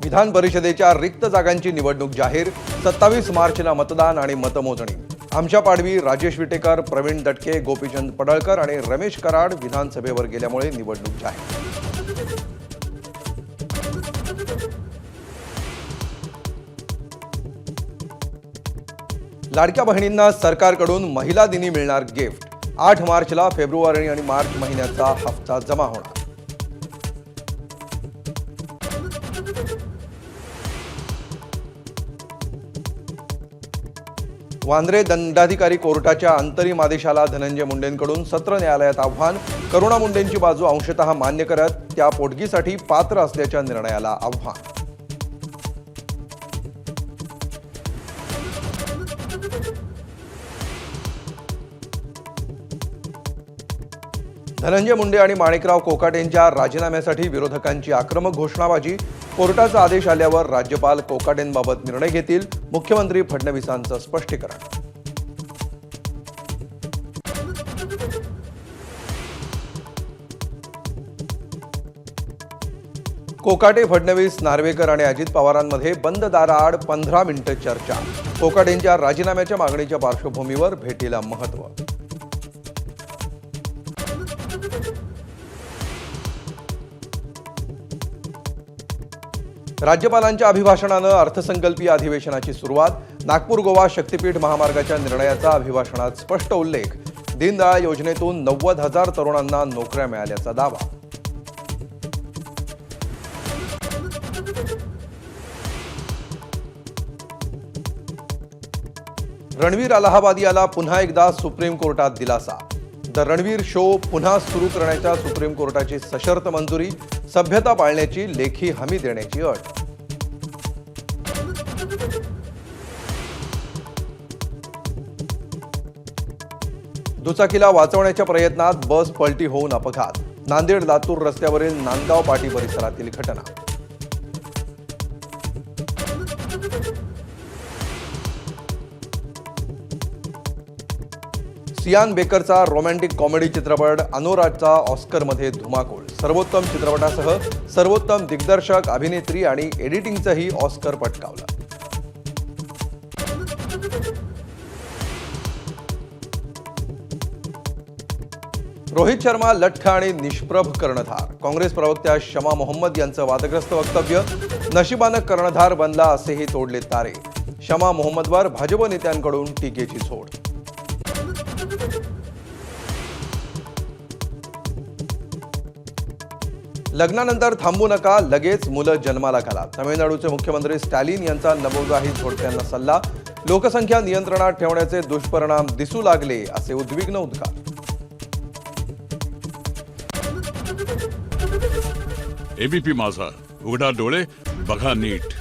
विधान परिषदेच्या रिक्त जागांची निवडणूक जाहीर। 27 मार्चला मतदान आणि मतमोजणी। आमच्या पाडवी राजेश विटेकर, प्रवीण दटके, गोपीचंद पडळकर आणि रमेश कराड विधानसभेवर गेल्यामुळे निवडणूक जाहीर। लाडक्या बहिणींना सरकारकडून महिला दिनी मिळणार गिफ्ट। 8 मार्चला फेब्रुवारी आणि मार्च महिन्याचा हप्ता जमा होणार। वांद्रे दंडाधिकारी कोर्टाच्या अंतरिम आदेशाला धनंजय मुंडेंकडून सत्र न्यायालयात आव्हान। करुणा मुंडेंची बाजू अंशतः मान्य करत त्या पोटगीसाठी पात्र असल्याच्या निर्णयाला आव्हान। धनंजय मुंडे आणि माणिकराव कोकाटेंच्या राजीनाम्यासाठी विरोधकांची आक्रमक घोषणाबाजी। कोर्टाचा आदेश आल्यावर राज्यपाल कोकाटेंबाबत निर्णय घेतील, मुख्यमंत्री फडणवीसांचं स्पष्टीकरण। कोकाटे, फडणवीस, नार्वेकर आणि अजित पवारांमध्ये बंद दाराआड 15 मिनिटं चर्चा। कोकाटेंच्या राजीनाम्याच्या मागणीच्या पार्श्वभूमीवर भेटीला महत्त्व। राज्यपालांच्या अभिभाषणानं अर्थसंकल्पीय अधिवेशनाची सुरुवात। नागपूर गोवा शक्तीपीठ महामार्गाच्या निर्णयाचा अभिभाषणात स्पष्ट उल्लेख। दीनदयाळ योजनेतून 90,000 तरुणांना नोकऱ्या मिळाल्याचा दावा। रणवीर अलाहाबादियाला पुन्हा एकदा सुप्रीम कोर्टात दिलासा। द रणवीर शो पुन्हा सुरू करण्याच्या सुप्रीम कोर्टाची सशर्त मंजुरी। सभ्यता पाळण्याची लेखी हमी देण्याची अट। दुचाकीला वाचवण्याच्या प्रयत्नात बस पलटी होऊन अपघात। नांदेड लातूर रस्त्यावरील नांदगाव पाटी परिसरातील घटना। सियान बेकरचा रोमॅन्टिक कॉमेडी चित्रपट अनुरागचा ऑस्करमध्ये धुमाकूळ। सर्वोत्तम चित्रपटासह सर्वोत्तम दिग्दर्शक, अभिनेत्री आणि एडिटिंगचंही ऑस्कर पटकावलं। रोहित शर्मा लठ्ठ आणि निष्प्रभ कर्णधार। काँग्रेस प्रवक्त्या शमा मोहम्मद यांचं वादग्रस्त वक्तव्य। नशिबानं कर्णधार बनला असेही तोडले तारे। शमा मोहम्मदवर भाजप नेत्यांकडून टीकेची झोड। लग्नानंतर थांबू नका, लगेच मुलं जन्माला घाला। तमिळनाडूचे मुख्यमंत्री स्टॅलिन यांचा नवविवाहित जोडप्यांना सल्ला। लोकसंख्या नियंत्रणात ठेवण्याचे दुष्परिणाम दिसू लागले असे उद्विग्न उद्गार। एबीपी माझा, उघडा डोळे बघा नीट।